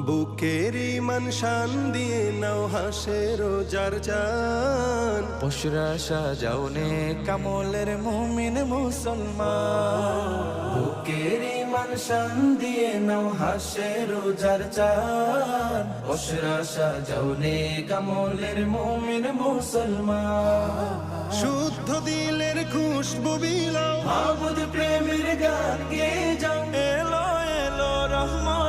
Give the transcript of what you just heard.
বুকের ইমান শান দিয়ে নাও হাসে রোজার চান। বসরা সাজাও নে কামলের মুমিন মুসলমান, বুকের ইমান শান দিয়ে নাও হাসে রোজার চান। বসরা সাজাও নে কামলের মুমিন মুসলমান, শুদ্ধ দিলের খুশবু বিলাও মাবুদ প্রেমের গান গেয়ে যাও। এলো এলো রহমান